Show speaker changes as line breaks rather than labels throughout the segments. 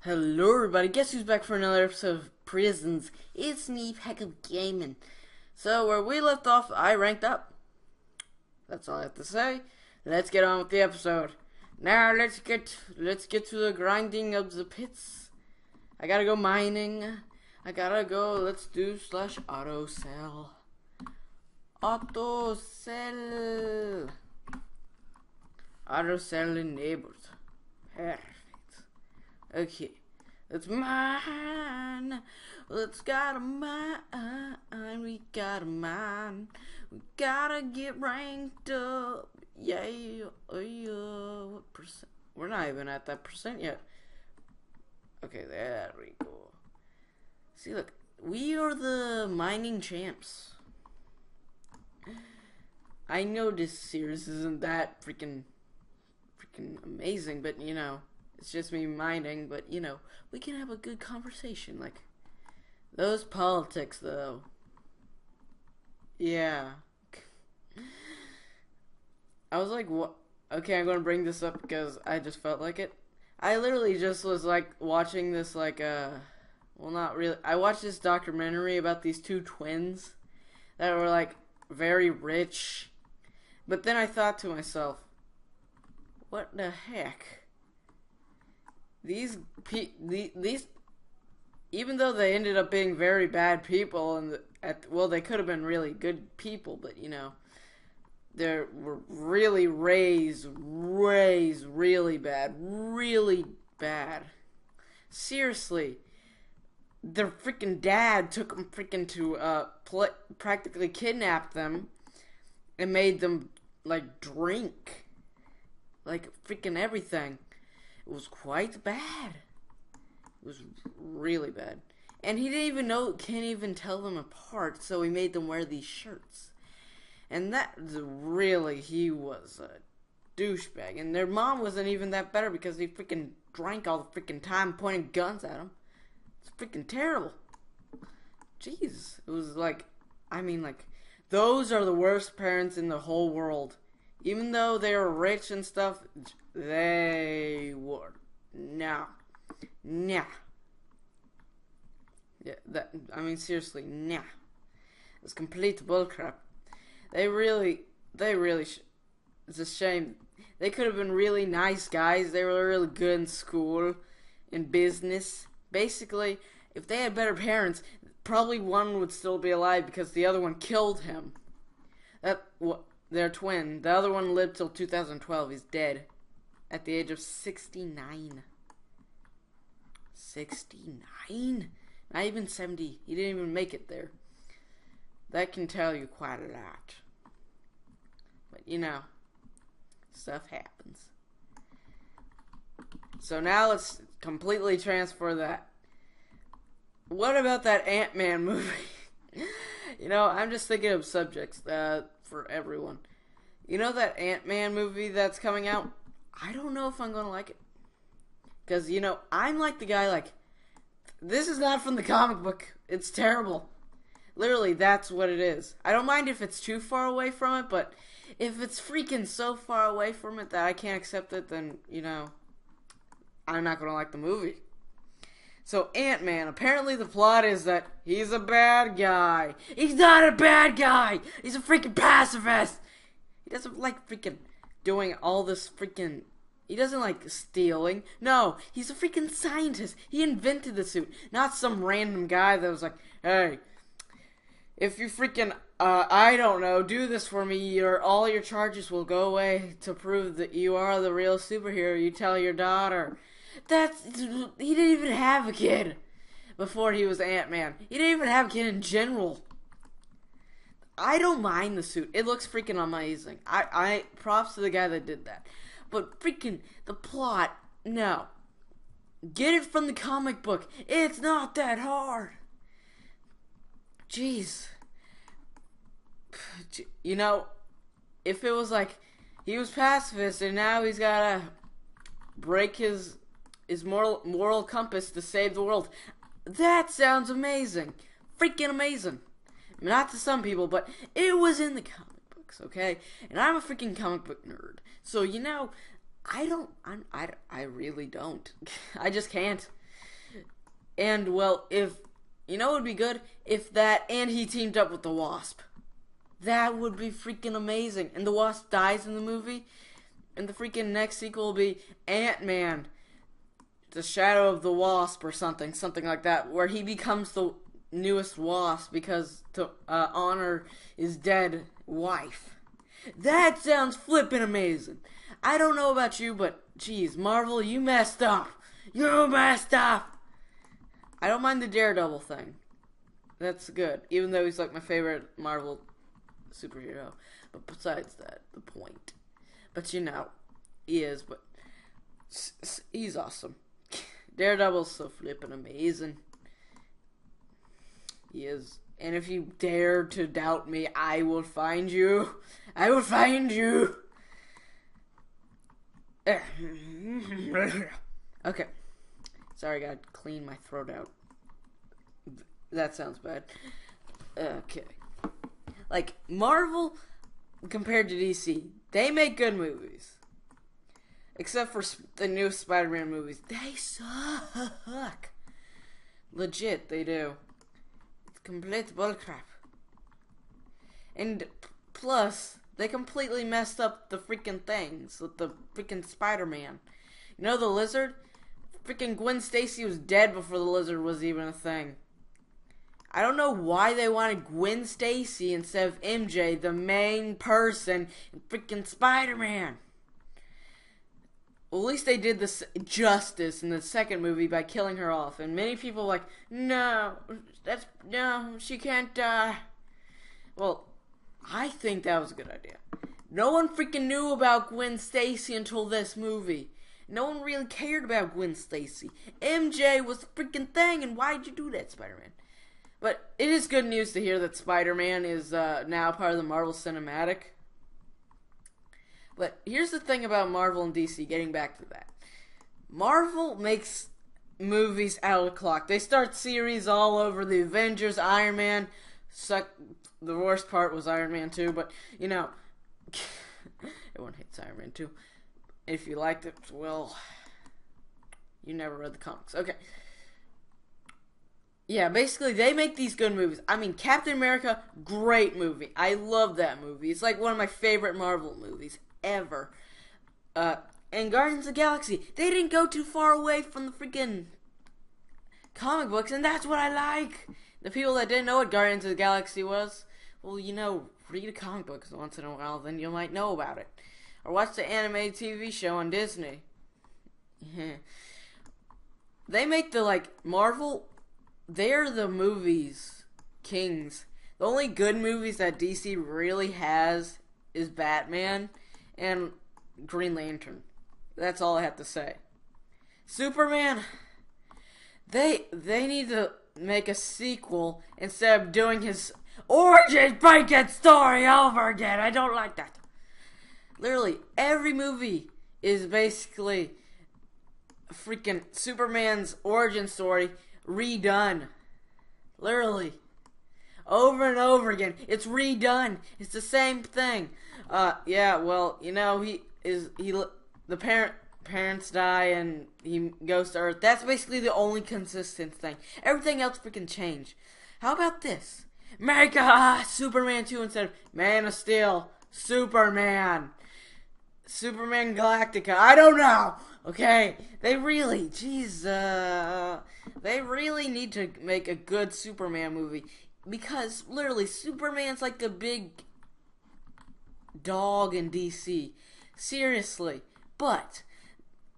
Hello everybody, guess who's back for another episode of Prisons? It's me, Heck of Gaming. So where we left off, I ranked up. That's all I have to say. Let's get on with the episode. Now let's get to the grinding of the pits. I gotta go mining. Let's do /auto sell. Auto sell. Auto sell enabled. Perfect. Okay, let's mine. Let's gotta mine. We gotta mine. We gotta get ranked up. Yeah, yeah. What percent? We're not even at that percent yet. Okay, there we go. See, look, we are the mining champs. I know this series isn't that freaking amazing, but you know. It's just me mining, but you know, we can have a good conversation. Like, those politics, though. Yeah. I was like, what? Okay, I'm gonna bring this up because I just felt like it. I literally just was like watching this, well, not really. I watched this documentary about these two twins that were like very rich. But then I thought to myself, what the heck? These even though they ended up being very bad people, and they could have been really good people, but you know, they were really raised really bad. Seriously, their freaking dad took them freaking to practically kidnapped them and made them like drink like freaking everything. It was quite bad. It was really bad. And he can't even tell them apart, so he made them wear these shirts. And he was a douchebag. And their mom wasn't even that better because he freaking drank all the freaking time, pointing guns at them. It's freaking terrible. Jeez. It was those are the worst parents in the whole world. Even though they were rich and stuff, they were. Nah. Yeah, seriously, nah. It's complete bullcrap. It's a shame. They could have been really nice guys. They were really good in school, in business. Basically, if they had better parents, probably one would still be alive because the other one killed him. They're twin. The other one lived till 2012. He's dead at the age of 69. 69? Not even 70. He didn't even make it there. That can tell you quite a lot. But you know, stuff happens. So now let's completely transfer that. What about that Ant-Man movie? You know, I'm just thinking of subjects for everyone. You know that Ant-Man movie that's coming out? I don't know if I'm gonna like it. Because, you know, I'm like the guy this is not from the comic book. It's terrible. Literally, that's what it is. I don't mind if it's too far away from it, but if it's freaking so far away from it that I can't accept it, then, you know, I'm not going to like the movie. So, Ant-Man, apparently the plot is that he's a bad guy. He's not a bad guy! He's a freaking pacifist! He doesn't like freaking doing all this freaking... He doesn't like stealing. No, he's a freaking scientist. He invented the suit. Not some random guy that was like, hey, if you freaking, I don't know, do this for me, all your charges will go away to prove that you are the real superhero. You tell your daughter. He didn't even have a kid before he was Ant-Man. He didn't even have a kid in general. I don't mind the suit. It looks freaking amazing. I props to the guy that did that. But freaking, the plot, no. Get it from the comic book. It's not that hard. Jeez. You know, if it was like, he was pacifist and now he's gotta break his moral compass to save the world. That sounds amazing. Freaking amazing. Not to some people, but it was in the comic books, okay? And I'm a freaking comic book nerd. So, you know, I really don't. I just can't. And, well, if, you know what would be good? If that, and he teamed up with the Wasp. That would be freaking amazing. And the Wasp dies in the movie, and the freaking next sequel will be Ant-Man, the Shadow of the Wasp, or something like that, where he becomes the newest Wasp because to honor his dead wife. That sounds flippin' amazing. I don't know about you, but geez, Marvel, you messed up. You messed up. I don't mind the Daredevil thing. That's good, even though he's like my favorite Marvel superhero. But besides that, the point. But you know, he is, but he's awesome. Daredevil's so flippin' amazing. He is. And if you dare to doubt me, I will find you. I will find you. Okay. Sorry, I gotta clean my throat out. That sounds bad. Okay. Like, Marvel, compared to DC, they make good movies. Except for the new Spider-Man movies. They suck. Legit, they do. It's complete bullcrap. And plus, they completely messed up the freaking things with the freaking Spider-Man. You know the Lizard? Freaking Gwen Stacy was dead before the Lizard was even a thing. I don't know why they wanted Gwen Stacy instead of MJ, the main person in freaking Spider-Man. Well, at least they did this justice in the second movie by killing her off. And many people were like, no, she can't die. Well, I think that was a good idea. No one freaking knew about Gwen Stacy until this movie. No one really cared about Gwen Stacy. MJ was the freaking thing, and why'd you do that, Spider-Man? But it is good news to hear that Spider-Man is now part of the Marvel Cinematic. But here's the thing about Marvel and DC, getting back to that. Marvel makes movies out of the clock. They start series all over the Avengers, Iron Man. The worst part was Iron Man 2, but, you know, everyone hates Iron Man 2. If you liked it, well, you never read the comics. Okay. Yeah, basically, they make these good movies. I mean, Captain America, great movie. I love that movie. It's like one of my favorite Marvel movies ever. And Guardians of the Galaxy, they didn't go too far away from the freaking comic books, and that's what I like. The people that didn't know what Guardians of the Galaxy was, well, you know, read a comic book once in a while, then you might know about it. Or watch the animated TV show on Disney. They make the, like, Marvel, they're the movies kings. The only good movies that DC really has is Batman and Green Lantern. That's all I have to say. Superman, they need to make a sequel instead of doing his origin breaking story over again. I don't like that. Literally, every movie is basically freaking Superman's origin story redone. Literally. Over and over again. It's redone. It's the same thing. Yeah, well, you know, the parents die and he goes to Earth. That's basically the only consistent thing. Everything else freaking changed. How about this? Make Superman 2 instead of Man of Steel. Superman Galactica. I don't know. Okay, they really need to make a good Superman movie, because literally Superman's like the big dog in DC. Seriously. But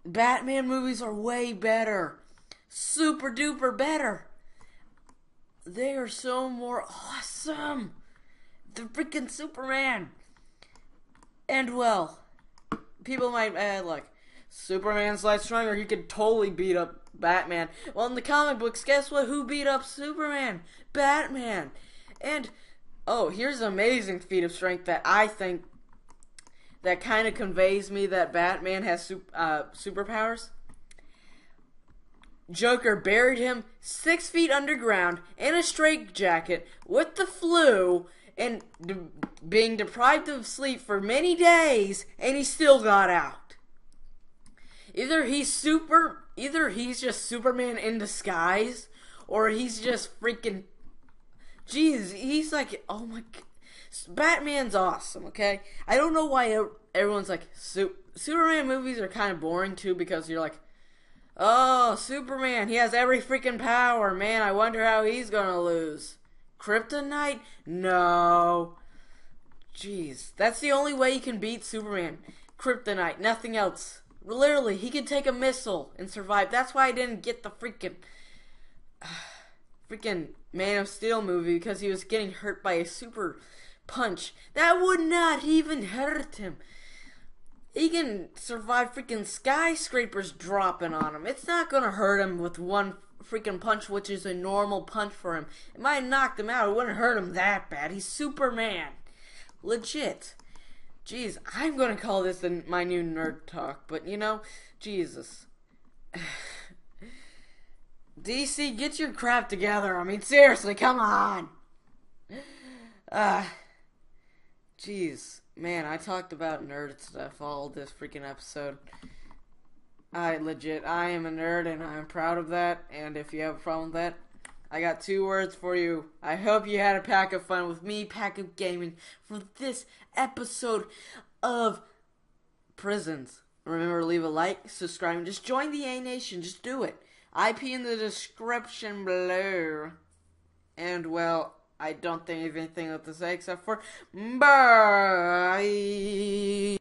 Batman movies are way better. Super duper better. They are so more awesome. The freaking Superman. And well, people might add like, Superman's like stronger, he could totally beat up Batman. Well, in the comic books, guess what? Who beat up Superman? Batman. And, oh, here's an amazing feat of strength that I think that kind of conveys me that Batman has superpowers. Joker buried him 6 feet underground in a straitjacket with the flu and being deprived of sleep for many days, and he still got out. Either he's super either he's just Superman in disguise, or he's just freaking. Jeez, he's like, oh my. Batman's awesome, okay? I don't know why everyone's like, Superman movies are kind of boring too, because you're like, oh, Superman, he has every freaking power. Man, I wonder how he's gonna lose. Kryptonite? No. Jeez, that's the only way you can beat Superman. Kryptonite, nothing else. Literally, he could take a missile and survive. That's why I didn't get the freaking Man of Steel movie, because he was getting hurt by a super punch. That would not even hurt him. He can survive freaking skyscrapers dropping on him. It's not gonna hurt him with one freaking punch, which is a normal punch for him. It might have knocked him out. It wouldn't hurt him that bad. He's Superman. Legit. Jeez, I'm gonna call this my new nerd talk, but you know, Jesus. DC, get your crap together. I mean, seriously, come on. Jeez. Man, I talked about nerd stuff all this freaking episode. I am a nerd, and I'm proud of that. And if you have a problem with that, I got 2 words for you. I hope you had a pack of fun with me, Pack of Gaming, for this episode of Prisons. Remember to leave a like, subscribe, and just join the A Nation. Just do it. IP in the description below. And, well, I don't think I have anything else to say except for bye.